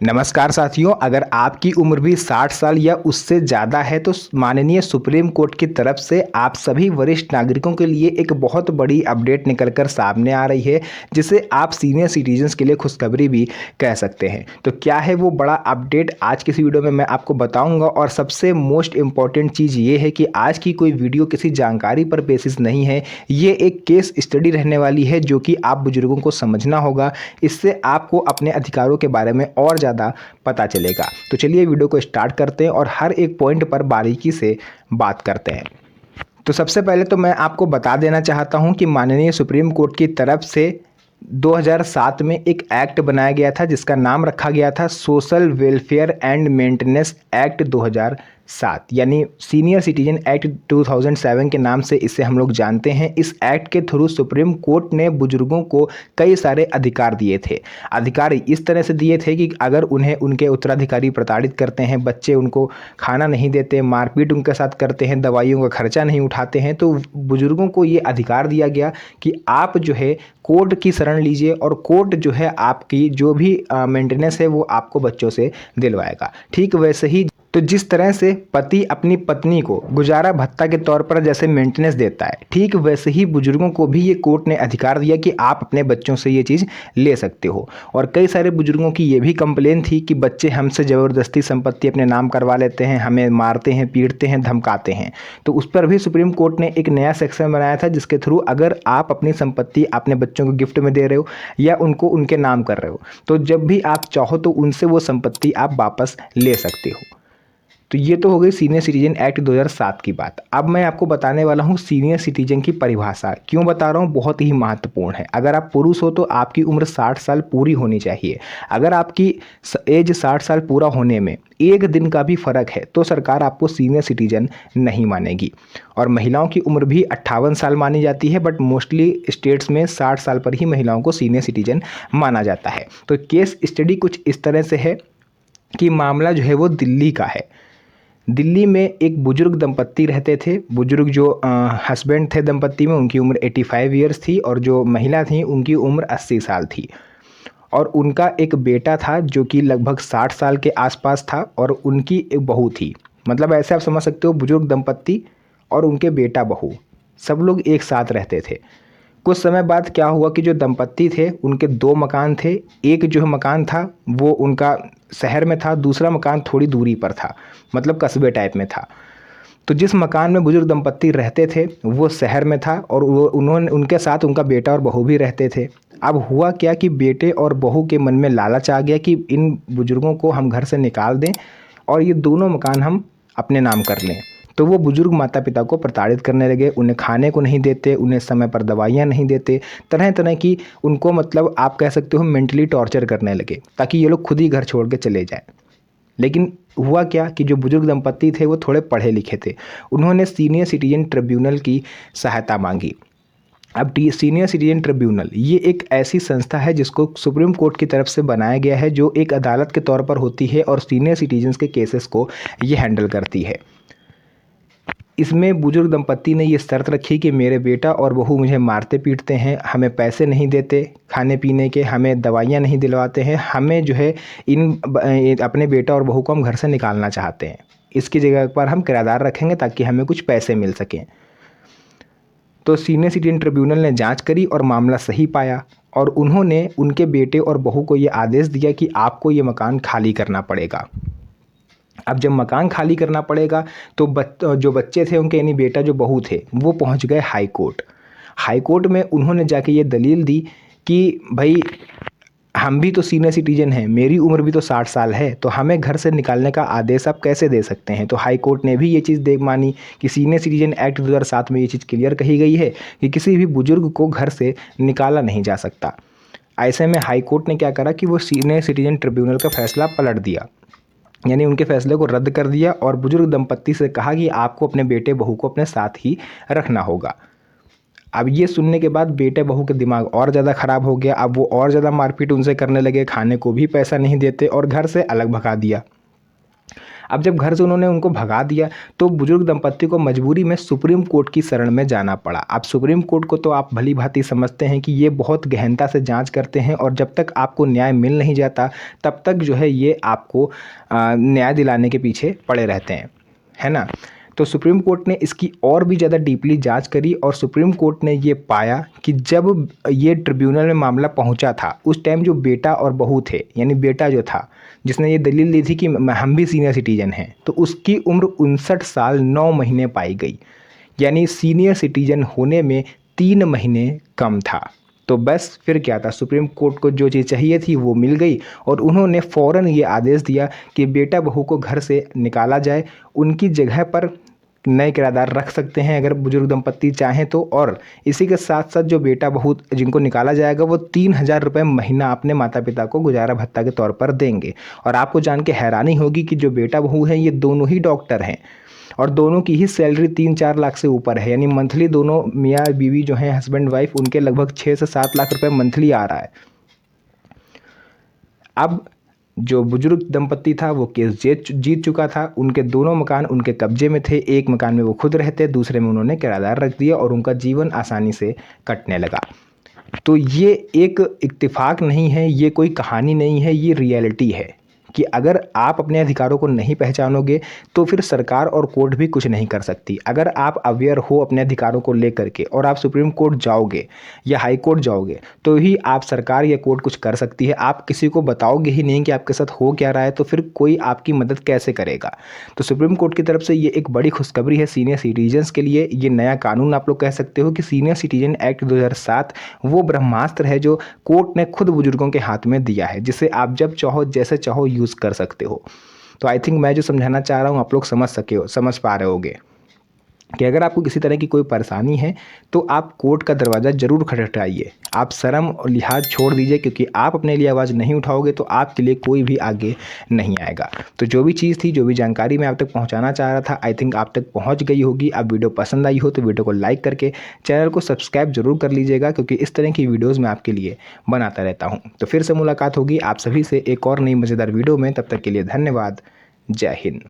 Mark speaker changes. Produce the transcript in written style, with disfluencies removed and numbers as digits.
Speaker 1: नमस्कार साथियों, अगर आपकी उम्र भी 60 साल या उससे ज़्यादा है तो माननीय सुप्रीम कोर्ट की तरफ से आप सभी वरिष्ठ नागरिकों के लिए एक बहुत बड़ी अपडेट निकलकर सामने आ रही है, जिसे आप सीनियर सिटीजन्स के लिए खुशखबरी भी कह सकते हैं। तो क्या है वो बड़ा अपडेट, आज की इस वीडियो में मैं आपको बताऊंगा। और सबसे मोस्ट इम्पॉर्टेंट चीज़ ये है कि आज की कोई वीडियो किसी जानकारी पर बेसिस नहीं है, ये एक केस स्टडी रहने वाली है जो कि आप बुजुर्गों को समझना होगा। इससे आपको अपने अधिकारों के बारे में और ज़्यादा पता चलेगा। तो चलिए वीडियो को स्टार्ट करते हैं और हर एक पॉइंट पर बारीकी से बात करते हैं। तो सबसे पहले तो मैं आपको बता देना चाहता हूं कि माननीय सुप्रीम कोर्ट की तरफ से 2007 में एक एक्ट बनाया गया था जिसका नाम रखा गया था social welfare and maintenance act 2007, यानी सीनियर सिटीजन एक्ट 2007 के नाम से इसे हम लोग जानते हैं। इस एक्ट के थ्रू सुप्रीम कोर्ट ने बुजुर्गों को कई सारे अधिकार दिए थे। अधिकार इस तरह से दिए थे कि अगर उन्हें उनके उत्तराधिकारी प्रताड़ित करते हैं, बच्चे उनको खाना नहीं देते, मारपीट उनके साथ करते हैं, दवाइयों का खर्चा नहीं उठाते हैं, तो बुजुर्गों को ये अधिकार दिया गया कि आप जो है कोर्ट की शरण लीजिए और कोर्ट जो है आपकी जो भी मेंटेनेंस है वो आपको बच्चों से दिलवाएगा। ठीक वैसे ही तो जिस तरह से पति अपनी पत्नी को गुजारा भत्ता के तौर पर जैसे मेंटेनेंस देता है, ठीक वैसे ही बुजुर्गों को भी ये कोर्ट ने अधिकार दिया कि आप अपने बच्चों से ये चीज़ ले सकते हो। और कई सारे बुजुर्गों की ये भी कंप्लेन थी कि बच्चे हमसे ज़बरदस्ती संपत्ति अपने नाम करवा लेते हैं, हमें मारते हैं, पीटते हैं, धमकाते हैं। तो उस पर भी सुप्रीम कोर्ट ने एक नया सेक्शन बनाया था जिसके थ्रू अगर आप अपनी संपत्ति अपने बच्चों को गिफ्ट में दे रहे हो या उनको उनके नाम कर रहे हो, तो जब भी आप चाहो तो उनसे वो संपत्ति आप वापस ले सकते हो। तो ये तो हो गई सीनियर सिटीजन एक्ट 2007 की बात। अब मैं आपको बताने वाला हूँ सीनियर सिटीजन की परिभाषा। क्यों बता रहा हूँ, बहुत ही महत्वपूर्ण है। अगर आप पुरुष हो तो आपकी उम्र 60 साल पूरी होनी चाहिए। अगर आपकी एज 60 साल पूरा होने में एक दिन का भी फर्क है तो सरकार आपको सीनियर सिटीजन नहीं मानेगी। और महिलाओं की उम्र भी 58 साल मानी जाती है, बट मोस्टली स्टेट्स में 60 साल पर ही महिलाओं को सीनियर सिटीजन माना जाता है। तो केस स्टडी कुछ इस तरह से है कि मामला जो है वो दिल्ली का है। दिल्ली में एक बुजुर्ग दंपत्ति रहते थे। बुजुर्ग जो हस्बैंड थे दंपत्ति में, उनकी उम्र 85 ईयर्स थी और जो महिला थी उनकी उम्र 80 साल थी। और उनका एक बेटा था जो कि लगभग 60 साल के आसपास था और उनकी एक बहू थी। मतलब ऐसे आप समझ सकते हो, बुजुर्ग दंपत्ति और उनके बेटा बहू सब लोग एक साथ रहते थे। कुछ समय बाद क्या हुआ कि जो दंपत्ति थे उनके दो मकान थे। एक जो मकान था वो उनका शहर में था, दूसरा मकान थोड़ी दूरी पर था, मतलब कस्बे टाइप में था। तो जिस मकान में बुजुर्ग दंपत्ति रहते थे वो शहर में था और वो उनके साथ उनका बेटा और बहू भी रहते थे। अब हुआ क्या कि बेटे और बहू के मन में लालच आ गया कि इन बुजुर्गों को हम घर से निकाल दें और ये दोनों मकान हम अपने नाम कर लें। तो वो बुजुर्ग माता पिता को प्रताड़ित करने लगे, उन्हें खाने को नहीं देते, उन्हें समय पर दवाइयाँ नहीं देते, तरह तरह की उनको मतलब आप कह सकते हो मेंटली टॉर्चर करने लगे ताकि ये लोग खुद ही घर छोड़ के चले जाएं। लेकिन हुआ क्या कि जो बुजुर्ग दंपत्ति थे वो थोड़े पढ़े लिखे थे। उन्होंने सीनियर सिटीजन ट्रिब्यूनल की सहायता मांगी। अब सीनियर सिटीजन ट्रिब्यूनल ये एक ऐसी संस्था है जिसको सुप्रीम कोर्ट की तरफ से बनाया गया है, जो एक अदालत के तौर पर होती है और सीनियर सिटीजन्स के केसेस को ये हैंडल करती है। इसमें बुजुर्ग दंपत्ति ने ये शर्त रखी कि मेरे बेटा और बहू मुझे मारते पीटते हैं, हमें पैसे नहीं देते खाने पीने के, हमें दवाइयाँ नहीं दिलवाते हैं, हमें जो है अपने बेटा और बहू को हम घर से निकालना चाहते हैं। इसकी जगह पर हम किराएदार रखेंगे ताकि हमें कुछ पैसे मिल सकें। तो सीनियर सिटीजन ट्रिब्यूनल ने जांच करी और मामला सही पाया और उन्होंने उनके बेटे और बहू को ये आदेश दिया कि आपको ये मकान खाली करना पड़ेगा। अब जब मकान खाली करना पड़ेगा तो जो बच्चे थे उनके, यानी बेटा जो बहू थे, वो पहुंच गए हाई कोर्ट। हाई कोर्ट में उन्होंने जाके ये दलील दी कि भाई हम भी तो सीनियर सिटीजन हैं, मेरी उम्र भी तो 60 साल है, तो हमें घर से निकालने का आदेश आप कैसे दे सकते हैं। तो हाई कोर्ट ने भी ये चीज़ देख मानी कि सीनियर सिटीजन एक्ट 2007 में ये चीज़ क्लियर कही गई है कि किसी भी बुजुर्ग को घर से निकाला नहीं जा सकता। ऐसे में हाई कोर्ट ने क्या करा कि वो सीनियर सिटीजन ट्रिब्यूनल का फैसला पलट दिया, यानी उनके फैसले को रद्द कर दिया और बुजुर्ग दंपत्ति से कहा कि आपको अपने बेटे बहू को अपने साथ ही रखना होगा। अब ये सुनने के बाद बेटे बहू के दिमाग और ज़्यादा ख़राब हो गया। अब वो और ज़्यादा मारपीट उनसे करने लगे, खाने को भी पैसा नहीं देते और घर से अलग भगा दिया। अब जब घर से उन्होंने उनको भगा दिया तो बुजुर्ग दंपत्ति को मजबूरी में सुप्रीम कोर्ट की शरण में जाना पड़ा। अब सुप्रीम कोर्ट को तो आप भली भांति समझते हैं कि ये बहुत गहनता से जांच करते हैं और जब तक आपको न्याय मिल नहीं जाता तब तक जो है ये आपको न्याय दिलाने के पीछे पड़े रहते हैं, है ना। तो सुप्रीम कोर्ट ने इसकी और भी ज़्यादा डीपली जांच करी और सुप्रीम कोर्ट ने ये पाया कि जब ये ट्रिब्यूनल में मामला पहुंचा था उस टाइम जो बेटा और बहू थे, यानी बेटा जो था जिसने ये दलील दी थी कि हम भी सीनियर सिटीजन हैं, तो उसकी उम्र 59 साल 9 महीने पाई गई, यानी सीनियर सिटीजन होने में 3 महीने कम था। तो बस फिर क्या था, सुप्रीम कोर्ट को जो चीज़ चाहिए थी वो मिल गई और उन्होंने फ़ौरन ये आदेश दिया कि बेटा बहू को घर से निकाला जाए, उनकी जगह पर नए किराएदार रख सकते हैं अगर बुजुर्ग दंपत्ति चाहें तो। और इसी के साथ साथ जो बेटा बहू जिनको निकाला जाएगा वो 3,000 रुपये महीना अपने माता पिता को गुजारा भत्ता के तौर पर देंगे। और आपको जान के हैरानी होगी कि जो बेटा बहू हैं ये दोनों ही डॉक्टर हैं और दोनों की ही सैलरी 3-4 लाख से ऊपर है, यानी मंथली दोनों मियाँ बीवी जो हैं हस्बैंड वाइफ उनके लगभग 6 से 7 लाख रुपए मंथली आ रहा है। अब जो बुजुर्ग दंपत्ति था वो केस जीत चुका था, उनके दोनों मकान उनके कब्जे में थे, एक मकान में वो खुद रहते, दूसरे में उन्होंने किराएदार रख दिया और उनका जीवन आसानी से कटने लगा। तो ये एक इत्तेफाक नहीं है, ये कोई कहानी नहीं है, ये रियलिटी है कि अगर आप अपने अधिकारों को नहीं पहचानोगे तो फिर सरकार और कोर्ट भी कुछ नहीं कर सकती। अगर आप अवेयर हो अपने अधिकारों को लेकर के और आप सुप्रीम कोर्ट जाओगे या हाई कोर्ट जाओगे तो ही आप सरकार या कोर्ट कुछ कर सकती है। आप किसी को बताओगे ही नहीं कि आपके साथ हो क्या रहा है तो फिर कोई आपकी मदद कैसे करेगा। तो सुप्रीम कोर्ट की तरफ से ये एक बड़ी खुशखबरी है सीनियर सिटीजन्स के लिए। ये नया कानून आप लोग कह सकते हो कि सीनियर सिटीजन एक्ट 2007 वो ब्रह्मास्त्र है जो कोर्ट ने खुद बुजुर्गों के हाथ में दिया है, जिसे आप जब चाहो जैसे चाहो यूज़ कर सकते हो। तो आई थिंक मैं जो समझाना चाह रहा हूँ आप लोग समझ पा रहे होगे कि अगर आपको किसी तरह की कोई परेशानी है तो आप कोर्ट का दरवाज़ा ज़रूर खटखटाइए। आप शर्म और लिहाज छोड़ दीजिए, क्योंकि आप अपने लिए आवाज़ नहीं उठाओगे तो आपके लिए कोई भी आगे नहीं आएगा। तो जो भी चीज़ थी, जो भी जानकारी मैं आप तक पहुंचाना चाह रहा था, आई थिंक आप तक पहुंच गई होगी। आप वीडियो पसंद आई हो तो वीडियो को लाइक करके चैनल को सब्सक्राइब जरूर कर लीजिएगा, क्योंकि इस तरह की वीडियोज़ मैं आपके लिए बनाता रहता हूँ। तो फिर से मुलाकात होगी आप सभी से एक और नई मज़ेदार वीडियो में। तब तक के लिए धन्यवाद। जय हिंद।